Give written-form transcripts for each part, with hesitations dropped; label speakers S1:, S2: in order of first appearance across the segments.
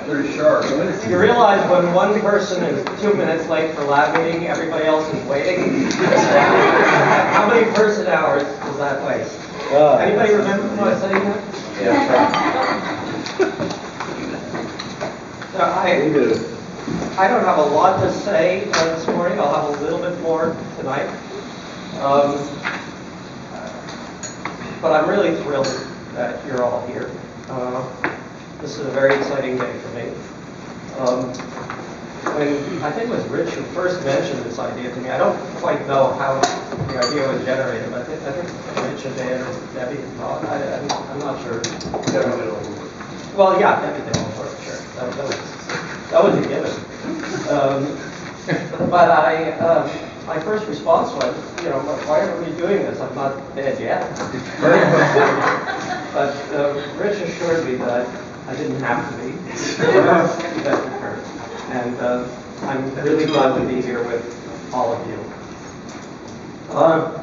S1: Pretty sharp.
S2: You realize when one person is 2 minutes late for lab meeting, everybody else is waiting? How many person hours does that waste? Anybody remember what I was saying that?
S1: Yeah.
S2: So I don't have a lot to say this morning. I'll have a little bit more tonight. But I'm really thrilled that you're all here. This is a very exciting day for me. When I think it was Rich who first mentioned this idea to me, I don't quite know how the idea was generated, but I think Rich and Dan and Debbie thought, I'm not sure. Well, yeah, Debbie did, for sure. That was a given. But my first response was, why are we doing this? I'm not dead yet. But Rich assured me that I didn't have to be. And I'm really glad to be here with all of you.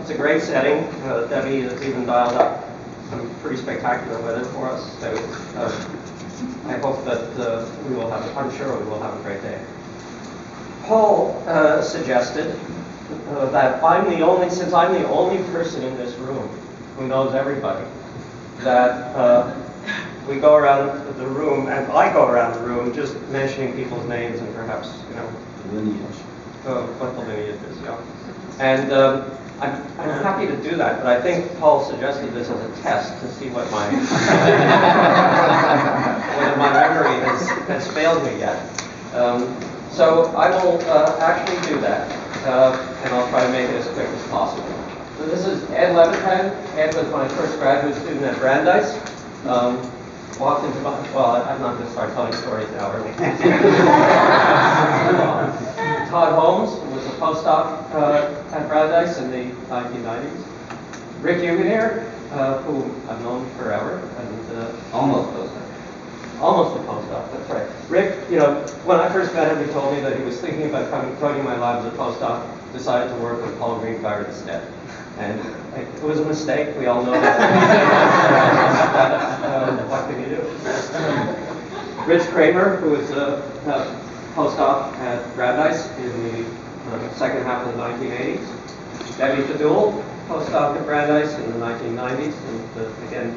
S2: It's a great setting. Debbie has even dialed up some pretty spectacular weather for us. So I hope that I'm sure we will have a great day. Paul suggested that since I'm the only person in this room who knows everybody, that we go around the room, and I go around the room just mentioning people's names and perhaps,
S1: lineage.
S2: What the lineage is, yeah. And I'm happy to do that, but I think Paul suggested this as a test to see what my whether my memory has failed me yet. So I will actually do that, and I'll try to make it as quick as possible. So this is Ed Levitan. Ed was my first graduate student at Brandeis. Walked into my, well, I'm not going to start telling stories now, are we? Todd Holmes was a postdoc at Brandeis in the 1990s. Rick Huganier, who I've known forever, and almost a postdoc, that's right. Rick, when I first met him, he told me that he was thinking about joining my lab as a postdoc, decided to work with Paul Greenfire instead. And it was a mistake, we all know that. What can you do? Rich Kramer, who was a postdoc at Brandeis in the second half of the 1980s. Debbie Fadul, postdoc at Brandeis in the 1990s. And again,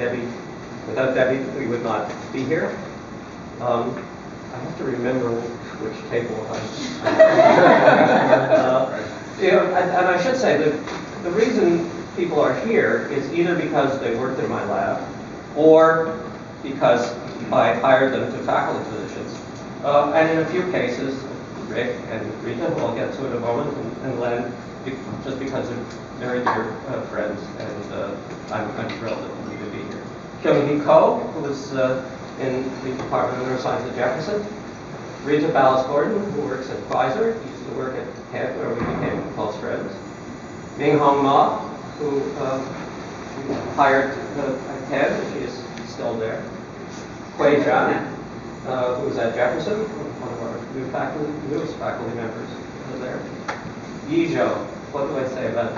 S2: without Debbie, we would not be here. I have to remember which table and I should say that the reason people are here is either because they worked in my lab or because I hired them to faculty positions. And in a few cases, Rick and Rita, who I'll get to in a moment, and Len, just because they're very dear friends, and I'm thrilled that we could be here. Kyung-Hee Ko, who was in the Department of Neuroscience at Jefferson. Rita Ballas-Gordon, who works at Pfizer, used to work at Penn, where we became close friends. Ming-Hong Ma, who we hired at Penn, she is still there. Hui Zhan, who was at Jefferson, one of our newest faculty members there. Yi Zhou, what do I say about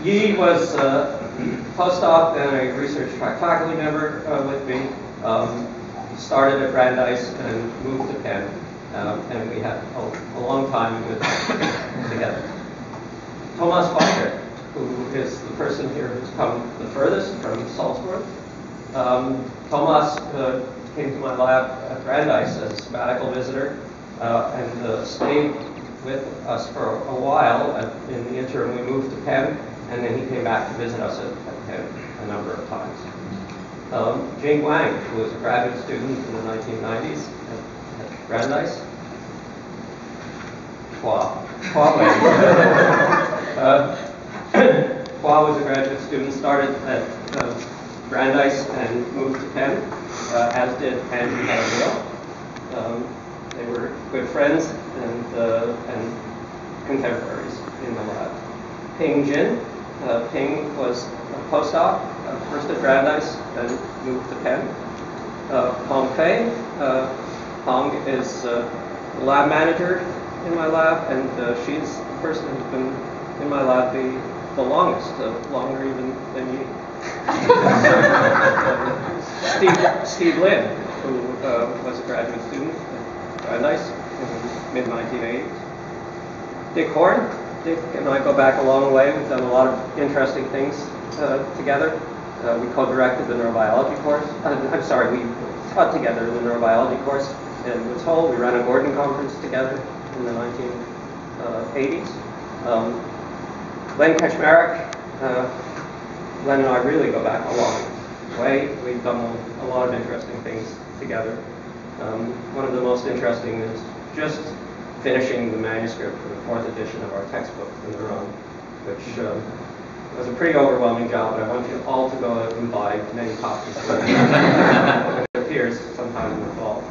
S2: Yi? Yi was a postdoc and a research track faculty member with me. Started at Brandeis and moved to Penn. And we had a long time together. Thomas Barker, who is the person here who's come the furthest from Salzburg. Thomas came to my lab at Brandeis as a sabbatical visitor and stayed with us for a while. In the interim, we moved to Penn, and then he came back to visit us at Penn a number of times. Jing Wang, who was a graduate student in the 1990s at Brandeis. Hua was a graduate student, started at Brandeis and moved to Penn, as did Andrew Harville. They were good friends and contemporaries in the lab. Ping Jin. Ping was a postdoc, first at Brandeis, then moved to Penn. Pong Fei. Pong is the lab manager in my lab, and she's the person who's been in my lab the longest, longer even than me. Steve Lynn, who was a graduate student at Brandeis in the mid-1980s. Dick Horn. Dick and I go back a long way. We've done a lot of interesting things together. We co-directed the neurobiology course. I'm sorry, we taught together the neurobiology course in Woods Hole. We ran a Gordon conference together in the 1980s. Len Kaczmarek. Len and I really go back a long way. We've done a lot of interesting things together. One of the most interesting is just finishing the manuscript for the 4th edition of our textbook, The Neuron, which was a pretty overwhelming job, but I want you all to go out and buy many copies when it appears sometime in the fall.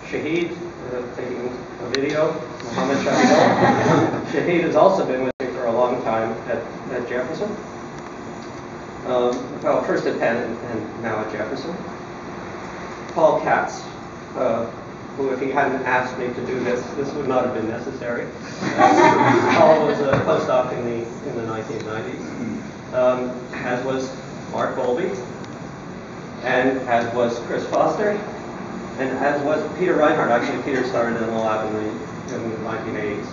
S2: Shahid, taking a video, Mohammed Shahid. Shahid has also been with me for a long time at Jefferson. Well, first at Penn and now at Jefferson. Paul Katz, who, if he hadn't asked me to do this would not have been necessary. Paul was a postdoc in the 1990s, as was Mark Bowlby, and as was Chris Foster, and as was Peter Reinhardt. Actually, Peter started in the lab in the 1980s,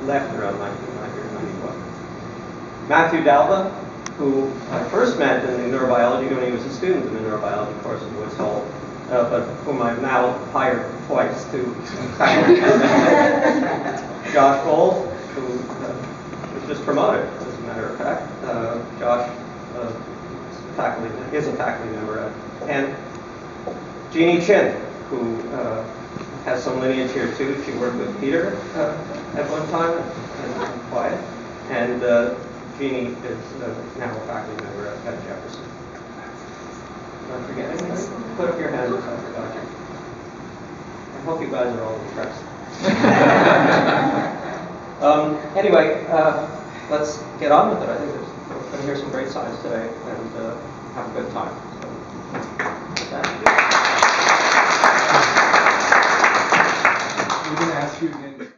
S2: left around 1990 or 91. Matthew Dalba, who I first met in the neurobiology when he was a student in the neurobiology course at Woods Hole, but whom I've now hired twice to tackle. Josh Gold, who was just promoted, as a matter of fact. Josh is a faculty member at Penn. Jeannie Chin, who has some lineage here too. She worked with Peter at one time and Quiet. And Jeannie is now a faculty member at Jefferson. Did I forget anybody? Put up your hand if I forgot you. I hope you guys are all impressed. Anyway, let's get on with it. I think we're going to hear some great science today and have a good time. So, with that.
S1: We're going to ask you again.